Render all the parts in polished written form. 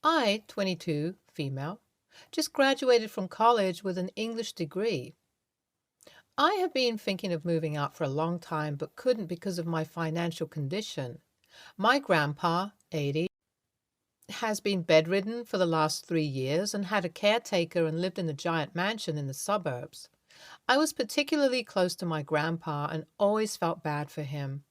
I, 22, female, just graduated from college with an English degree. I have been thinking of moving out for a long time but couldn't because of my financial condition. My grandpa, 80, has been bedridden for the last 3 years and had a caretaker and lived in a giant mansion in the suburbs. I was particularly close to my grandpa and always felt bad for him.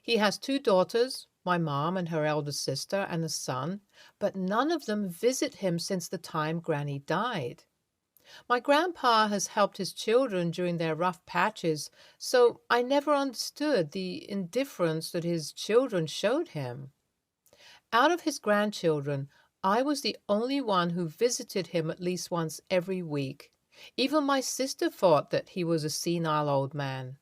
He has two daughters, my mom and her elder sister, and a son, but none of them visit him since the time Granny died. My grandpa has helped his children during their rough patches, so I never understood the indifference that his children showed him. Out of his grandchildren, I was the only one who visited him at least once every week. Even my sister thought that he was a senile old man.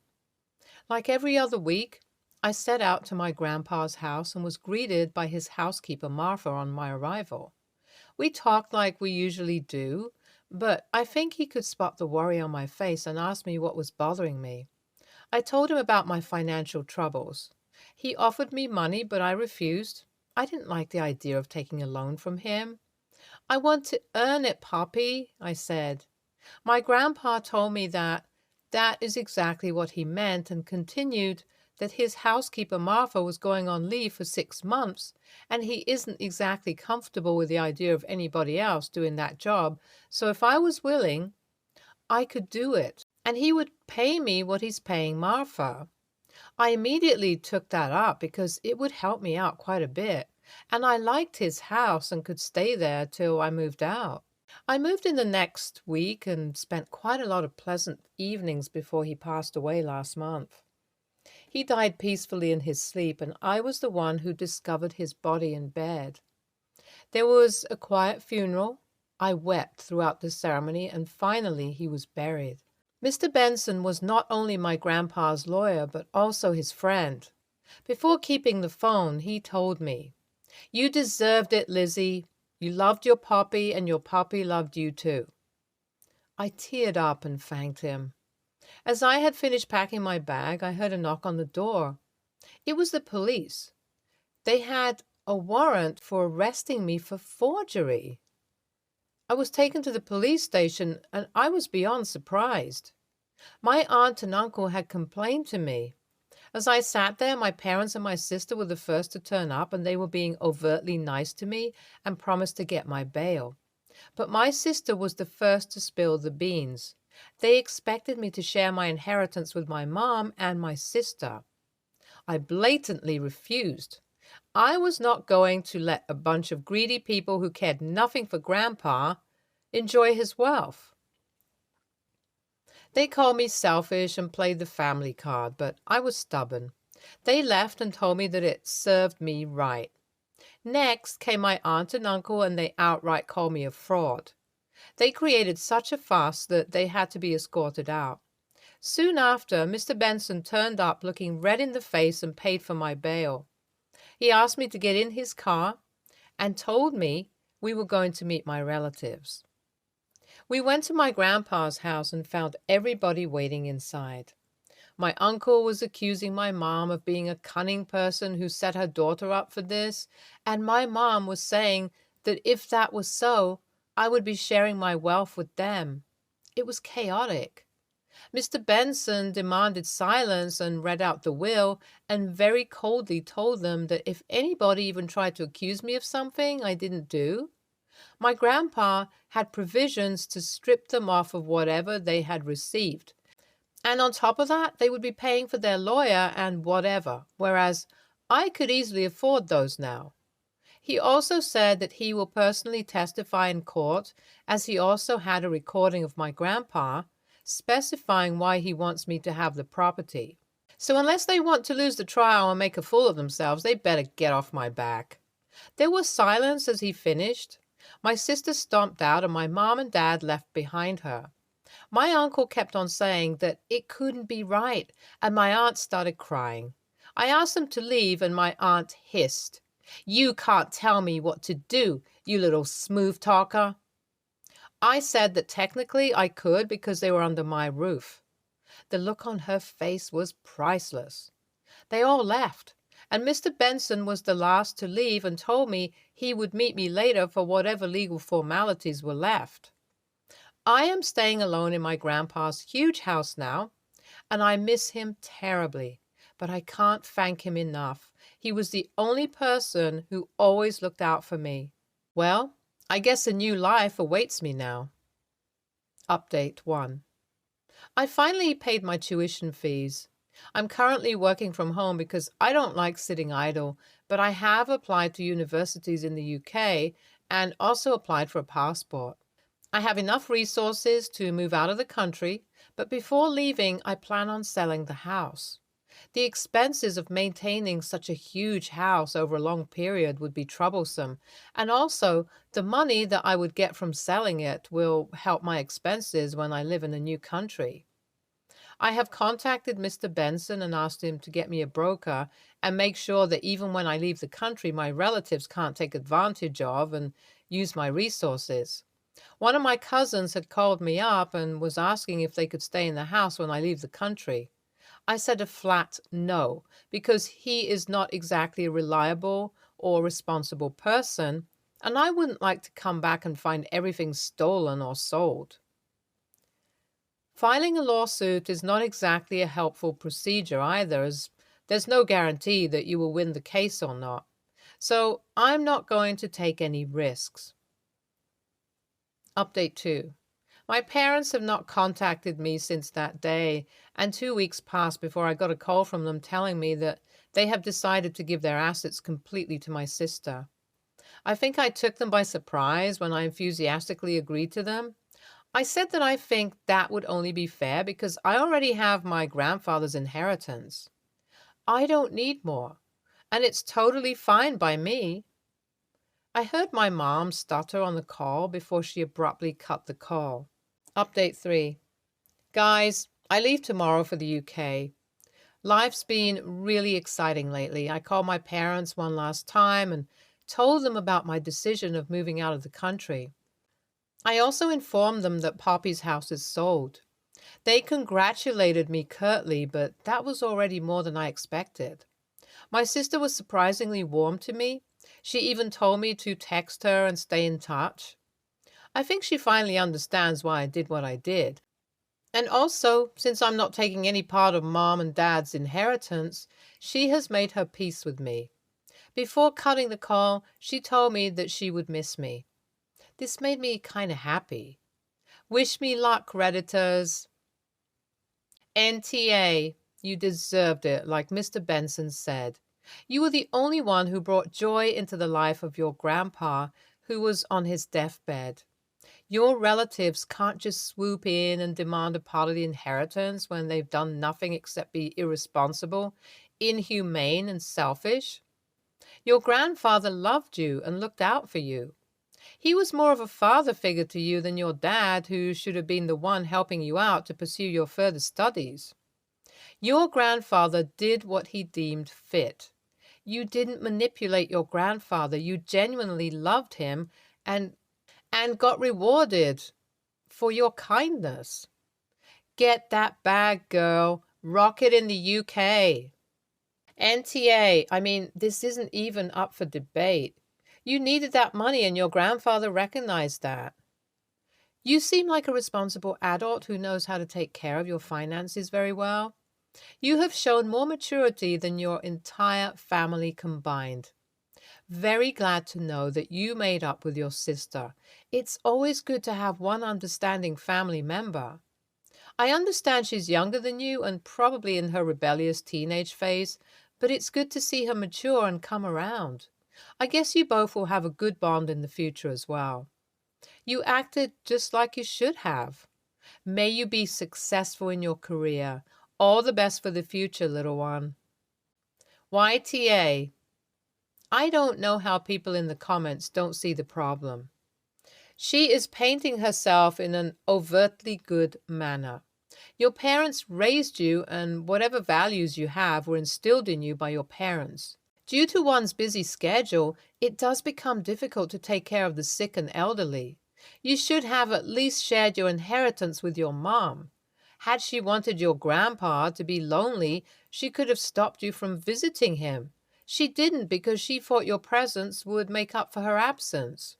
Like every other week, I set out to my grandpa's house and was greeted by his housekeeper, Martha, on my arrival. We talked like we usually do, but I think he could spot the worry on my face and asked me what was bothering me. I told him about my financial troubles. He offered me money, but I refused. I didn't like the idea of taking a loan from him. "I want to earn it, Poppy," I said. My grandpa told me that is exactly what he meant and continued that his housekeeper Martha was going on leave for 6 months and he isn't exactly comfortable with the idea of anybody else doing that job. So if I was willing, I could do it and he would pay me what he's paying Martha. I immediately took that up because it would help me out quite a bit, and I liked his house and could stay there till I moved out. I moved in the next week and spent quite a lot of pleasant evenings before he passed away last month. He died peacefully in his sleep, and I was the one who discovered his body in bed. There was a quiet funeral. I wept throughout the ceremony, and finally he was buried. Mr. Benson was not only my grandpa's lawyer, but also his friend. Before keeping the phone, he told me, "You deserved it, Lizzie. You loved your Poppy, and your Poppy loved you too." I teared up and thanked him. As I had finished packing my bag, I heard a knock on the door. It was the police. They had a warrant for arresting me for forgery. I was taken to the police station, and I was beyond surprised. My aunt and uncle had complained to me. As I sat there, my parents and my sister were the first to turn up, and they were being overtly nice to me and promised to get my bail. But my sister was the first to spill the beans. They expected me to share my inheritance with my mom and my sister. I blatantly refused. I was not going to let a bunch of greedy people who cared nothing for Grandpa enjoy his wealth. They called me selfish and played the family card, but I was stubborn. They left and told me that it served me right. Next came my aunt and uncle, and they outright called me a fraud. They created such a fuss that they had to be escorted out. Soon after, Mr. Benson turned up looking red in the face and paid for my bail. He asked me to get in his car and told me we were going to meet my relatives. We went to my grandpa's house and found everybody waiting inside. My uncle was accusing my mom of being a cunning person who set her daughter up for this, and my mom was saying that if that was so, I would be sharing my wealth with them. It was chaotic. Mr. Benson demanded silence and read out the will and very coldly told them that if anybody even tried to accuse me of something I didn't do, my grandpa had provisions to strip them off of whatever they had received. And on top of that, they would be paying for their lawyer and whatever, whereas I could easily afford those now. He also said that he will personally testify in court, as he also had a recording of my grandpa specifying why he wants me to have the property. So unless they want to lose the trial and make a fool of themselves, they better get off my back. There was silence as he finished. My sister stomped out and my mom and dad left behind her. My uncle kept on saying that it couldn't be right, and my aunt started crying. I asked them to leave, and my aunt hissed, "You can't tell me what to do, you little smooth talker." I said that technically I could because they were under my roof. The look on her face was priceless. They all left, And Mr. Benson was the last to leave and told me he would meet me later for whatever legal formalities were left. I am staying alone in my grandpa's huge house now, and I miss him terribly, but I can't thank him enough. He was the only person who always looked out for me. Well, I guess a new life awaits me now. Update 1. I finally paid my tuition fees. I'm currently working from home because I don't like sitting idle, but I have applied to universities in the UK and also applied for a passport. I have enough resources to move out of the country, but before leaving, I plan on selling the house. The expenses of maintaining such a huge house over a long period would be troublesome, and also the money that I would get from selling it will help my expenses when I live in a new country. I have contacted Mr. Benson and asked him to get me a broker and make sure that even when I leave the country, my relatives can't take advantage of and use my resources. One of my cousins had called me up and was asking if they could stay in the house when I leave the country. I said a flat no, because he is not exactly a reliable or responsible person, and I wouldn't like to come back and find everything stolen or sold. Filing a lawsuit is not exactly a helpful procedure either, as there's no guarantee that you will win the case or not. So I'm not going to take any risks. Update 2. My parents have not contacted me since that day, and 2 weeks passed before I got a call from them telling me that they have decided to give their assets completely to my sister. I think I took them by surprise when I enthusiastically agreed to them. I said that I think that would only be fair because I already have my grandfather's inheritance. I don't need more, and it's totally fine by me. I heard my mom stutter on the call before she abruptly cut the call. Update 3. Guys, I leave tomorrow for the UK. Life's been really exciting lately. I called my parents one last time and told them about my decision of moving out of the country. I also informed them that Poppy's house is sold. They congratulated me curtly, but that was already more than I expected. My sister was surprisingly warm to me. She even told me to text her and stay in touch. I think she finally understands why I did what I did. And also, since I'm not taking any part of Mom and Dad's inheritance, she has made her peace with me. Before cutting the call, she told me that she would miss me. This made me kind of happy. Wish me luck, Redditors. NTA, you deserved it, like Mr. Benson said. You were the only one who brought joy into the life of your grandpa, who was on his deathbed. Your relatives can't just swoop in and demand a part of the inheritance when they've done nothing except be irresponsible, inhumane, and selfish. Your grandfather loved you and looked out for you. He was more of a father figure to you than your dad, who should have been the one helping you out to pursue your further studies. Your grandfather did what he deemed fit. You didn't manipulate your grandfather. You genuinely loved him and got rewarded for your kindness. Get that bag, girl. Rock it in the UK. NTA, I mean, this isn't even up for debate. You needed that money and your grandfather recognized that. You seem like a responsible adult who knows how to take care of your finances very well. You have shown more maturity than your entire family combined. Very glad to know that you made up with your sister. It's always good to have one understanding family member. I understand she's younger than you and probably in her rebellious teenage phase, but it's good to see her mature and come around. I guess you both will have a good bond in the future as well. You acted just like you should have. May you be successful in your career. All the best for the future, little one. YTA. I don't know how people in the comments don't see the problem. She is painting herself in an overtly good manner. Your parents raised you, and whatever values you have were instilled in you by your parents. Due to one's busy schedule, it does become difficult to take care of the sick and elderly. You should have at least shared your inheritance with your mom. Had she wanted your grandpa to be lonely, she could have stopped you from visiting him. She didn't because she thought your presence would make up for her absence.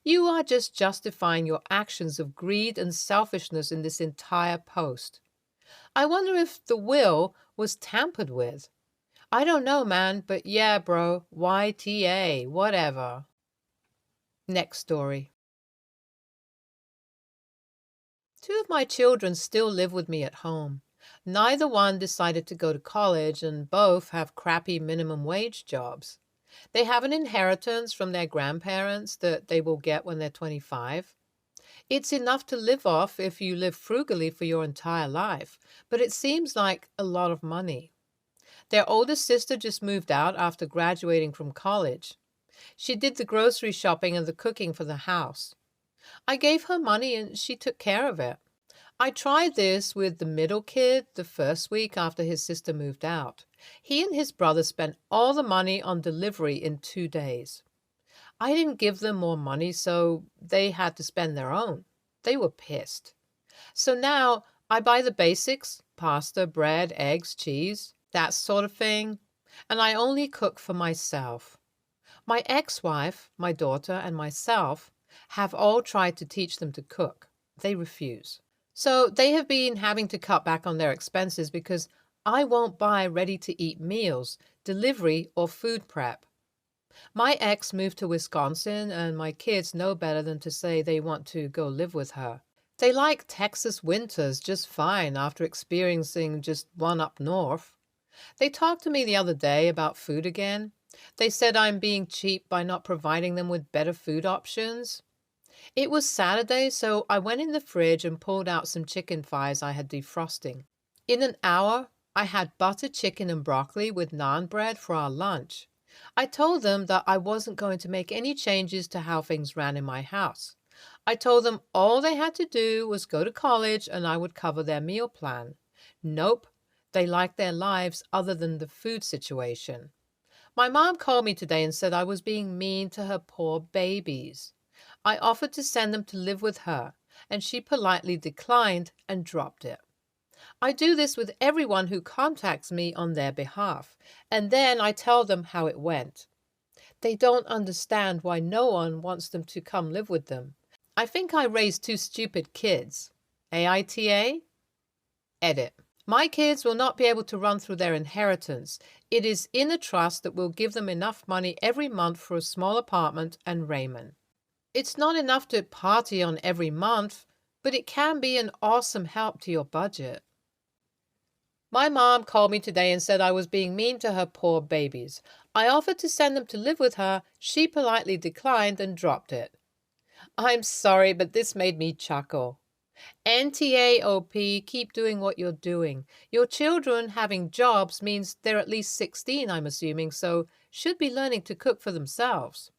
You are just justifying your actions of greed and selfishness in this entire post. I wonder if the will was tampered with. I don't know, man, but yeah, bro, YTA, whatever. Next story. Two of my children still live with me at home. Neither one decided to go to college, and both have crappy minimum wage jobs. They have an inheritance from their grandparents that they will get when they're 25. It's enough to live off if you live frugally for your entire life, but it seems like a lot of money. Their oldest sister just moved out after graduating from college. She did the grocery shopping and the cooking for the house. I gave her money and she took care of it. I tried this with the middle kid the first week after his sister moved out. He and his brother spent all the money on delivery in 2 days. I didn't give them more money, so they had to spend their own. They were pissed. So now I buy the basics: pasta, bread, eggs, cheese, that sort of thing, and I only cook for myself. My ex-wife, my daughter, and myself have all tried to teach them to cook. They refuse. So they have been having to cut back on their expenses because I won't buy ready-to-eat meals, delivery, or food prep. My ex moved to Wisconsin, and my kids know better than to say they want to go live with her. They like Texas winters just fine after experiencing just one up north. They talked to me the other day about food again. They said I'm being cheap by not providing them with better food options. It was Saturday, so I went in the fridge and pulled out some chicken thighs I had defrosting. In an hour, I had butter chicken and broccoli with naan bread for our lunch. I told them that I wasn't going to make any changes to how things ran in my house. I told them all they had to do was go to college and I would cover their meal plan. Nope, they liked their lives other than the food situation. My mom called me today and said I was being mean to her poor babies. I offered to send them to live with her, and she politely declined and dropped it. I do this with everyone who contacts me on their behalf, and then I tell them how it went. They don't understand why no one wants them to come live with them. I think I raised two stupid kids. AITA? Edit. My kids will not be able to run through their inheritance. It is in a trust that will give them enough money every month for a small apartment and raiment. It's not enough to party on every month, but it can be an awesome help to your budget. My mom called me today and said I was being mean to her poor babies. I offered to send them to live with her. She politely declined and dropped it. I'm sorry, but this made me chuckle. NTAOP, keep doing what you're doing. Your children having jobs means they're at least 16, I'm assuming, so should be learning to cook for themselves.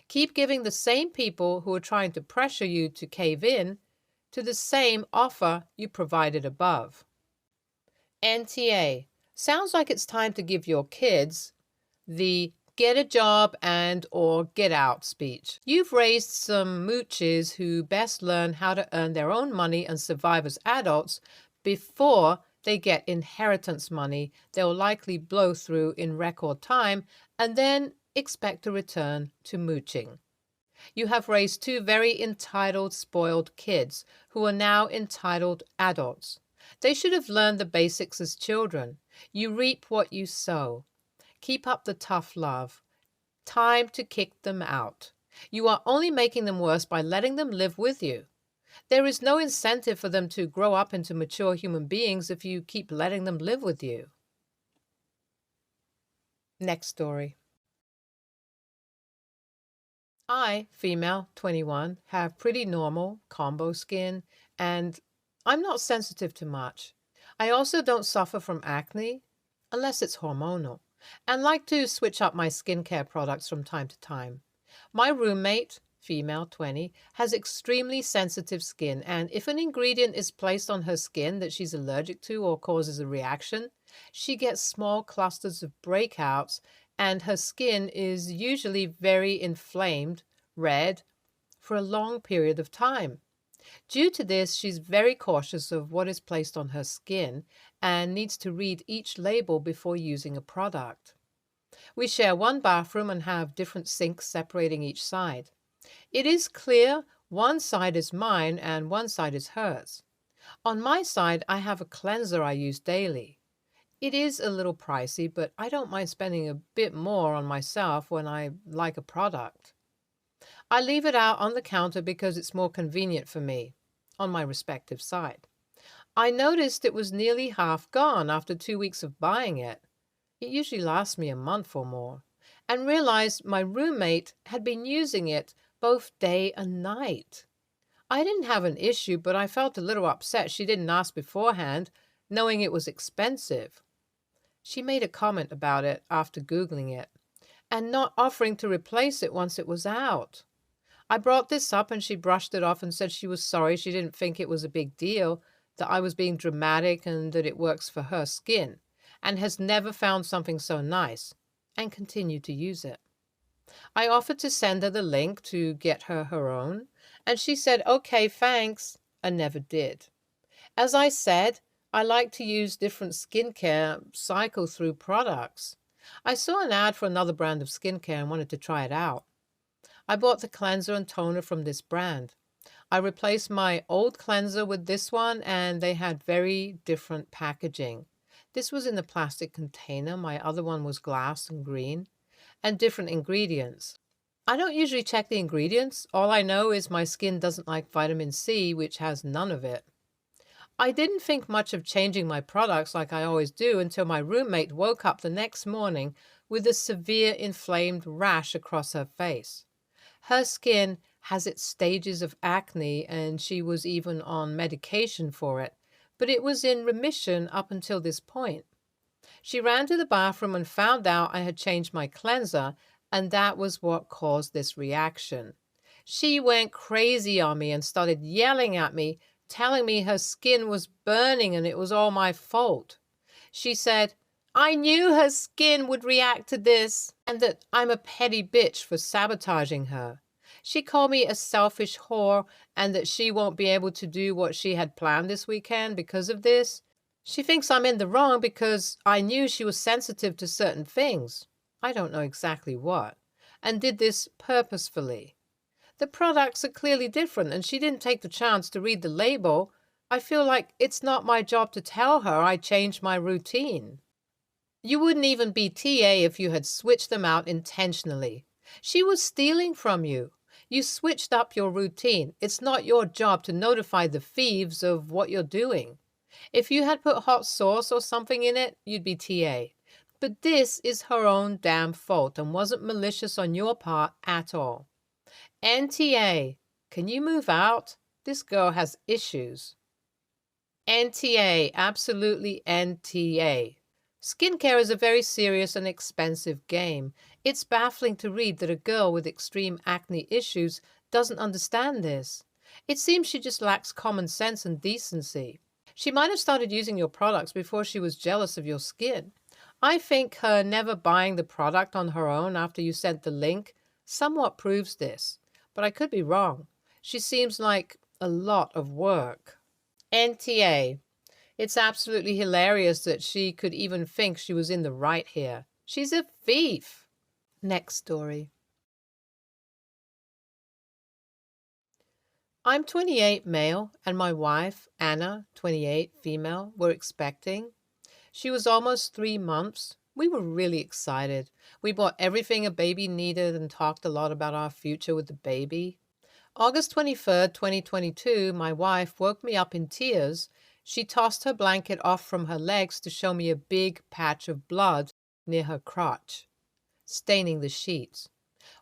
Keep giving the same people who are trying to pressure you to cave in to the same offer you provided above. NTA. Sounds like it's time to give your kids the get a job and or get out speech. You've raised some mooches who best learn how to earn their own money and survive as adults before they get inheritance money they'll likely blow through in record time and then expect a return to mooching. You have raised two very entitled, spoiled kids who are now entitled adults. They should have learned the basics as children. You reap what you sow. Keep up the tough love. Time to kick them out. You are only making them worse by letting them live with you. There is no incentive for them to grow up into mature human beings if you keep letting them live with you. Next story. I, female, 21, have pretty normal combo skin, and I'm not sensitive to much. I also don't suffer from acne, unless it's hormonal, and like to switch up my skincare products from time to time. My roommate, female, 20, has extremely sensitive skin, and if an ingredient is placed on her skin that she's allergic to or causes a reaction, she gets small clusters of breakouts, and her skin is usually very inflamed, red, for a long period of time. Due to this, she's very cautious of what is placed on her skin and needs to read each label before using a product. We share one bathroom and have different sinks separating each side. It is clear one side is mine and one side is hers. On my side, I have a cleanser I use daily. It is a little pricey, but I don't mind spending a bit more on myself when I like a product. I leave it out on the counter because it's more convenient for me, on my respective side. I noticed it was nearly half gone after 2 weeks of buying it. It usually lasts me a month or more, and realized my roommate had been using it both day and night. I didn't have an issue, but I felt a little upset she didn't ask beforehand, knowing it was expensive. She made a comment about it after Googling it, and not offering to replace it once it was out. I brought this up and she brushed it off and said she was sorry she didn't think it was a big deal, that I was being dramatic and that it works for her skin, and has never found something so nice, and continued to use it. I offered to send her the link to get her own, and she said, okay, thanks, and never did. As I said, I like to use different skincare cycle through products. I saw an ad for another brand of skincare and wanted to try it out. I bought the cleanser and toner from this brand. I replaced my old cleanser with this one, and they had very different packaging. This was in a plastic container, my other one was glass and green, and different ingredients. I don't usually check the ingredients. All I know is my skin doesn't like vitamin C, which has none of it. I didn't think much of changing my products like I always do until my roommate woke up the next morning with a severe inflamed rash across her face. Her skin has its stages of acne, and she was even on medication for it, but it was in remission up until this point. She ran to the bathroom and found out I had changed my cleanser, and that was what caused this reaction. She went crazy on me and started yelling at me, telling me her skin was burning and it was all my fault. She said, I knew her skin would react to this and that I'm a petty bitch for sabotaging her. She called me a selfish whore and that she won't be able to do what she had planned this weekend because of this. She thinks I'm in the wrong because I knew she was sensitive to certain things. I don't know exactly what, and did this purposefully. The products are clearly different, and she didn't take the chance to read the label. I feel like it's not my job to tell her I changed my routine. You wouldn't even be TA if you had switched them out intentionally. She was stealing from you. You switched up your routine. It's not your job to notify the thieves of what you're doing. If you had put hot sauce or something in it, you'd be TA. But this is her own damn fault and wasn't malicious on your part at all. NTA, can you move out? This girl has issues. NTA, absolutely NTA. Skincare is a very serious and expensive game. It's baffling to read that a girl with extreme acne issues doesn't understand this. It seems she just lacks common sense and decency. She might have started using your products before she was jealous of your skin. I think her never buying the product on her own after you sent the link somewhat proves this, but I could be wrong. She seems like a lot of work. NTA. It's absolutely hilarious that she could even think she was in the right here. She's a thief. Next story. I'm 28 male, and my wife, Anna, 28 female, were expecting. She was almost 3 months. We were really excited. We bought everything a baby needed and talked a lot about our future with the baby. August 23rd, 2022, my wife woke me up in tears. She tossed her blanket off from her legs to show me a big patch of blood near her crotch, staining the sheets.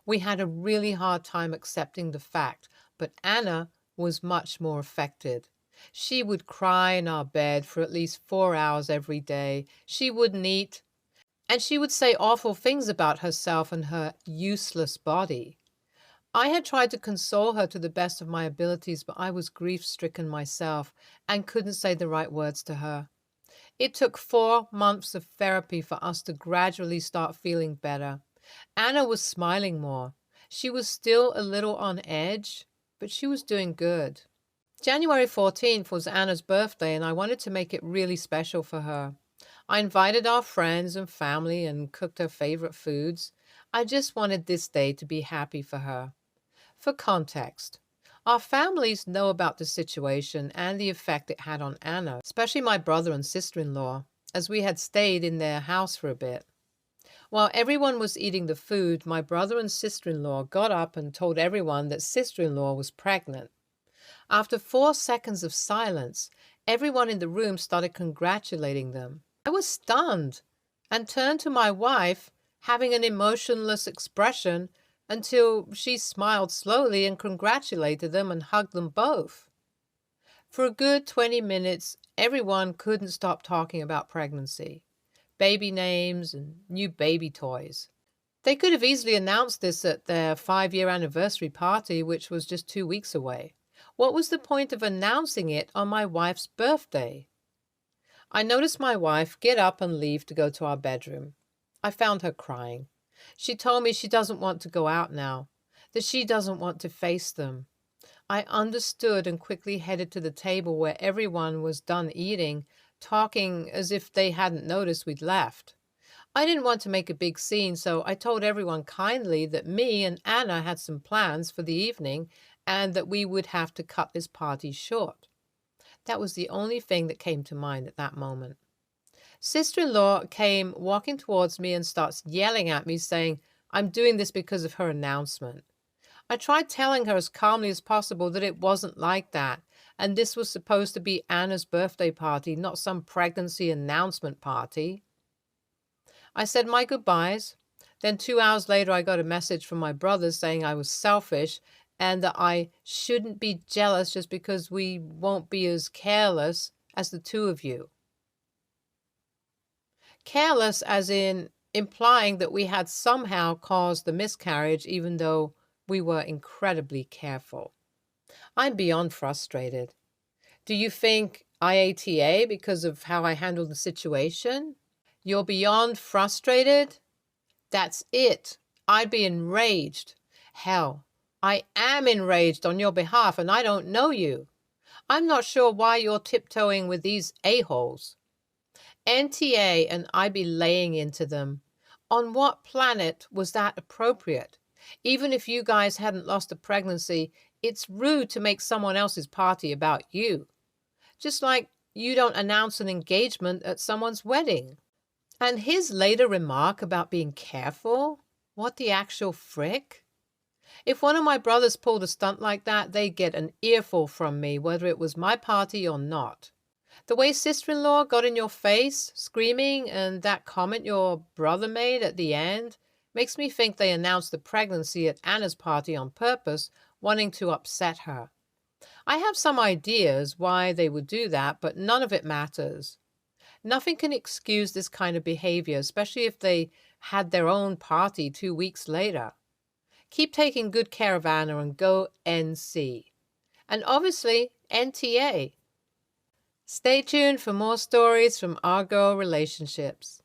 We had a really hard time accepting the fact, but Anna was much more affected. She would cry in our bed for at least 4 hours every day. She wouldn't eat, and she would say awful things about herself and her useless body. I had tried to console her to the best of my abilities, but I was grief-stricken myself and couldn't say the right words to her. It took 4 months of therapy for us to gradually start feeling better. Anna was smiling more. She was still a little on edge, but she was doing good. January 14th was Anna's birthday, and I wanted to make it really special for her. I invited our friends and family and cooked her favorite foods. I just wanted this day to be happy for her. For context, our families know about the situation and the effect it had on Anna, especially my brother and sister-in-law, as we had stayed in their house for a bit. While everyone was eating the food, my brother and sister-in-law got up and told everyone that sister-in-law was pregnant. After 4 seconds of silence, everyone in the room started congratulating them. I was stunned and turned to my wife, having an emotionless expression until she smiled slowly and congratulated them and hugged them both. For a good 20 minutes, everyone couldn't stop talking about pregnancy, baby names, and new baby toys. They could have easily announced this at their 5-year anniversary party, which was just 2 weeks away. What was the point of announcing it on my wife's birthday? I noticed my wife get up and leave to go to our bedroom. I found her crying. She told me she doesn't want to go out now, that she doesn't want to face them. I understood and quickly headed to the table where everyone was done eating, talking as if they hadn't noticed we'd left. I didn't want to make a big scene, so I told everyone kindly that me and Anna had some plans for the evening and that we would have to cut this party short. That was the only thing that came to mind at that moment. Sister-in-law came walking towards me and starts yelling at me, saying I'm doing this because of her announcement. I tried telling her as calmly as possible that it wasn't like that, and this was supposed to be Anna's birthday party, not some pregnancy announcement party. I said my goodbyes. Then 2 hours later, I got a message from my brother saying I was selfish and that I shouldn't be jealous just because we won't be as careless as the two of you. Careless as in implying that we had somehow caused the miscarriage even though we were incredibly careful. I'm beyond frustrated. Do you think IATA because of how I handled the situation? You're beyond frustrated? That's it. I'd be enraged. Hell, I am enraged on your behalf and I don't know you. I'm not sure why you're tiptoeing with these a-holes. NTA and I'd be laying into them. On what planet was that appropriate? Even if you guys hadn't lost a pregnancy, it's rude to make someone else's party about you. Just like you don't announce an engagement at someone's wedding. And his later remark about being careful? What the actual frick? If one of my brothers pulled a stunt like that, they'd get an earful from me, whether it was my party or not. The way sister-in-law got in your face, screaming, and that comment your brother made at the end makes me think they announced the pregnancy at Anna's party on purpose, wanting to upset her. I have some ideas why they would do that, but none of it matters. Nothing can excuse this kind of behavior, especially if they had their own party 2 weeks later. Keep taking good care of Anna and go NC. And obviously, NTA. Stay tuned for more stories from our girl relationships.